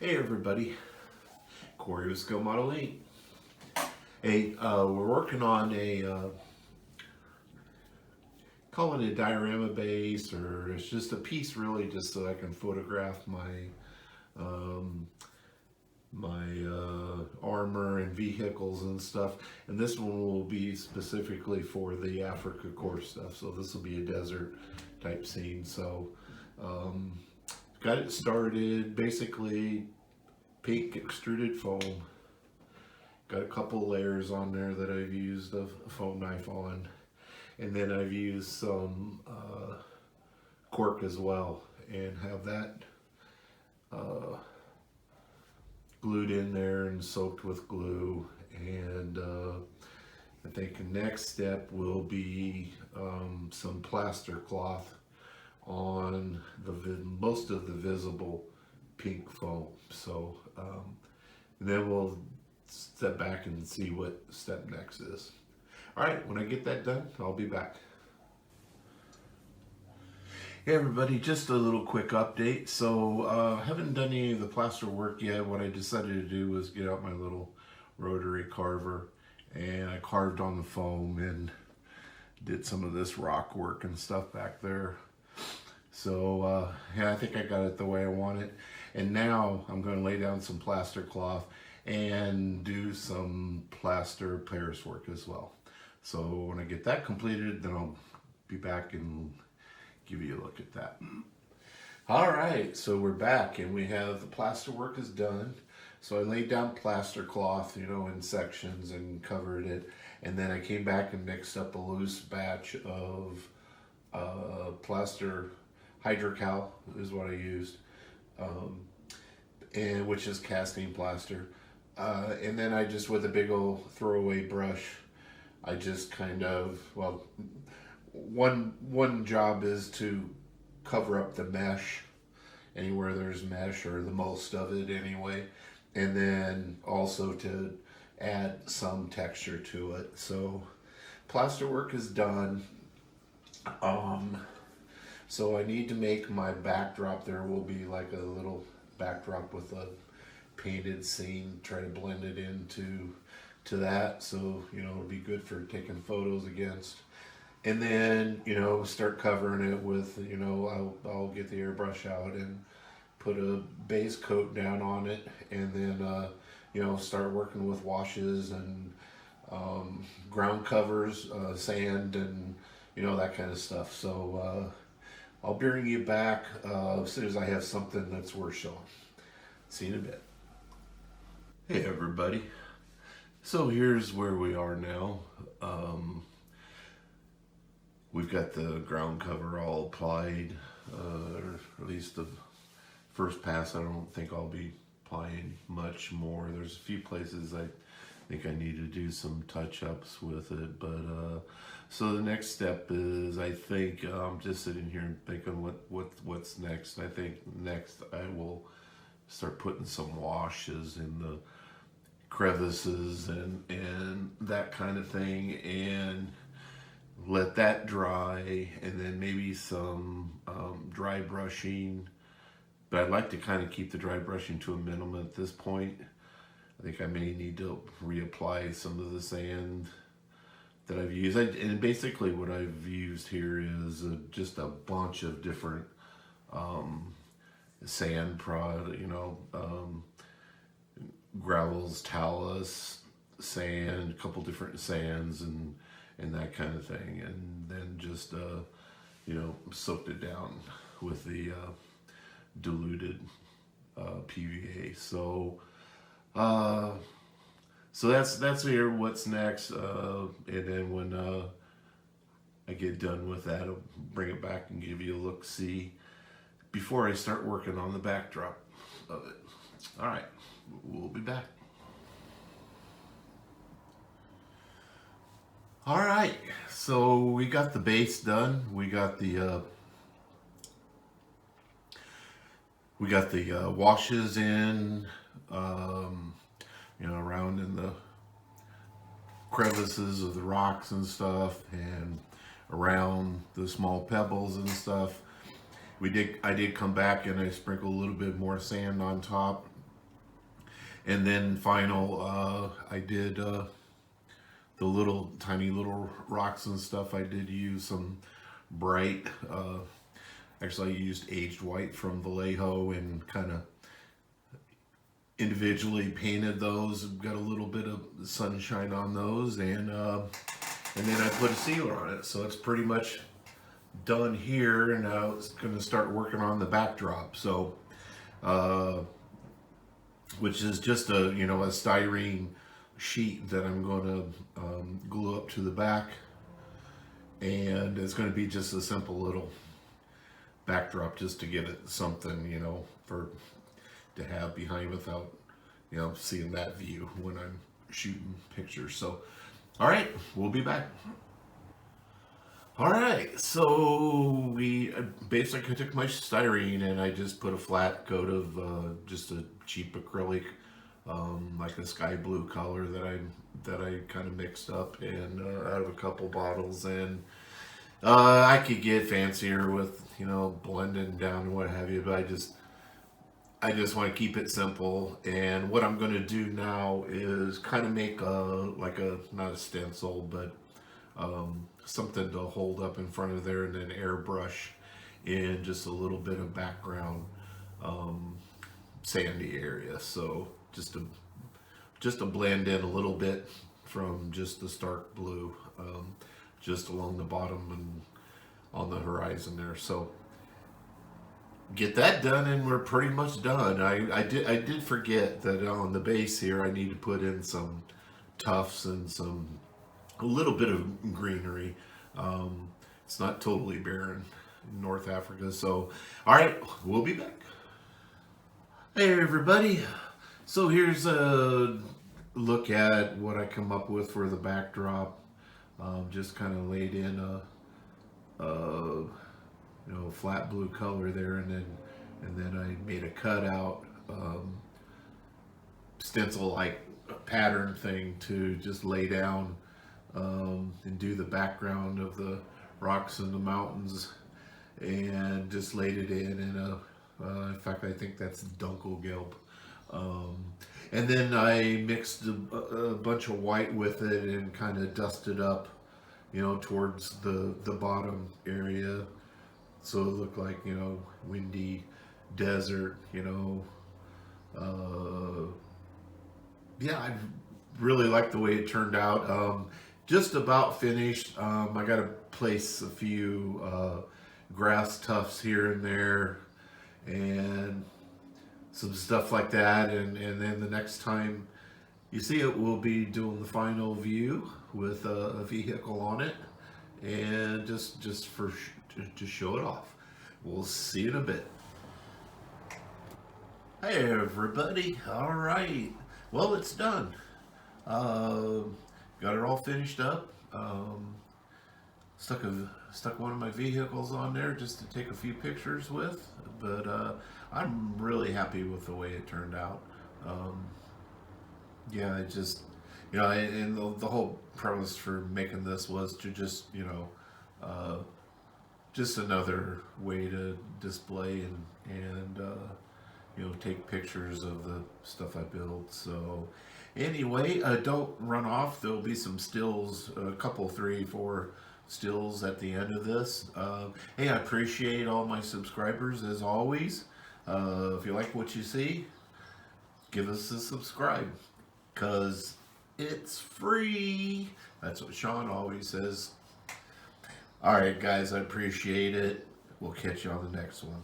Hey everybody, Corey with Skill Model 8. Hey, we're working on call it a diorama base, or it's just a piece really just so I can photograph um, my armor and vehicles and stuff. And this one will be specifically for the Africa Corps stuff. So this will be a desert type scene. So um, got it started, basically pink extruded foam. Got a couple layers on there that I've used a foam knife on, and then I've used some cork as well, and have that uh, glued in there and soaked with glue. And I think the next step will be some plaster cloth on most of the visible pink foam. So then we'll step back and see what step next is. All right, when I get that done, I'll be back. Hey everybody, just a little quick update. So I haven't done any of the plaster work yet. What I decided to do was get out my little rotary carver, and I carved on the foam and did some of this rock work and stuff back there. So yeah, I think I got it the way I want it. And now I'm going to lay down some plaster cloth and do some plaster Paris work as well. So when I get that completed, then I'll be back and give you a look at that. All right, so we're back and we have the plaster work is done. So I laid down plaster cloth, in sections and covered it. And then I came back and mixed up a loose batch of plaster hydrocal is what I used, and which is casting plaster. And then I just, with a big old throwaway brush, I just kind of, one job is to cover up the mesh, anywhere there's mesh, or the most of it anyway. And then also to add some texture to it. So plaster work is done. So I need to make my backdrop. There will be like a little backdrop with a painted scene, try to blend it into that, so it'll be good for taking photos against. And then start covering it with I'll get the airbrush out and put a base coat down on it, and then start working with washes and ground covers, sand, and that kind of stuff. So I'll bring you back as soon as I have something that's worth showing. See you in a bit. Hey everybody, so here's where we are now. We've got the ground cover all applied, or at least the first pass. I don't think I'll be applying much more. There's a few places I think I need to do some touch-ups with it, but so the next step is, I think I'm just sitting here and thinking what's next. I think next I will start putting some washes in the crevices and that kind of thing, and let that dry, and then maybe some dry brushing. But I'd like to kind of keep the dry brushing to a minimum at this point. I think I may need to reapply some of the sand that I've used. And basically what I've used here is just a bunch of different sand product, gravels, talus, sand, a couple different sands, and that kind of thing. And then just, soaked it down with the diluted PVA. So that's here what's next, and then when I get done with that, I'll bring it back and give you a look-see before I start working on the backdrop of it. All right, we'll be back. All right, so we got the base done. We got the washes in, around in the crevices of the rocks and stuff, and around the small pebbles and stuff. I did come back and I sprinkled a little bit more sand on top And then final, I did the little tiny little rocks and stuff. I did use some bright. Actually, I used aged white from Vallejo and kind of individually painted those. Got a little bit of sunshine on those, and then I put a sealer on it. So it's pretty much done here, and now it's going to start working on the backdrop. So, which is just a a styrene sheet that I'm going to glue up to the back, and it's going to be just a simple little backdrop just to give it something for to have behind without seeing that view when I'm shooting pictures. So all right, we'll be back. All right, so we basically took my styrene and I just put a flat coat of just a cheap acrylic, like a sky blue color that I kind of mixed up and out of a couple bottles. And I could get fancier with blending down and what have you, but I just want to keep it simple. And what I'm going to do now is kind of make not a stencil, but something to hold up in front of there, and then airbrush in just a little bit of background sandy area. So just to blend in a little bit from just the stark blue, just along the bottom and on the horizon there. So get that done and we're pretty much done. I did forget that on the base here I need to put in some tufts and a little bit of greenery. It's not totally barren in North Africa. So all right, we'll be back. Hey everybody, so here's a look at what I come up with for the backdrop. Just kind of laid in a flat blue color there, and then I made a cutout stencil like pattern thing to just lay down and do the background of the rocks and the mountains, and just laid it in fact I think that's Dunkelgelb. And then I mixed a bunch of white with it and kind of dusted up towards the bottom area, so it looked like windy desert. Yeah, I really like the way it turned out. Just about finished. I got to place a few grass tufts here and there and some stuff like that, and then the next time you see it, we'll be doing the final view with a vehicle on it, and just to show it off. We'll see you in a bit. Hey everybody, all right, well, it's done. Got it all finished up. Stuck one of my vehicles on there just to take a few pictures with, but I'm really happy with the way it turned out. Yeah, it just and the whole premise for making this was to just another way to display and take pictures of the stuff I built. So anyway, don't run off. There'll be some stills, a couple, 3, 4 stills at the end of this. Hey, I appreciate all my subscribers as always. If you like what you see, give us a subscribe, because it's free. That's what Sean always says. All right, guys, I appreciate it. We'll catch you on the next one.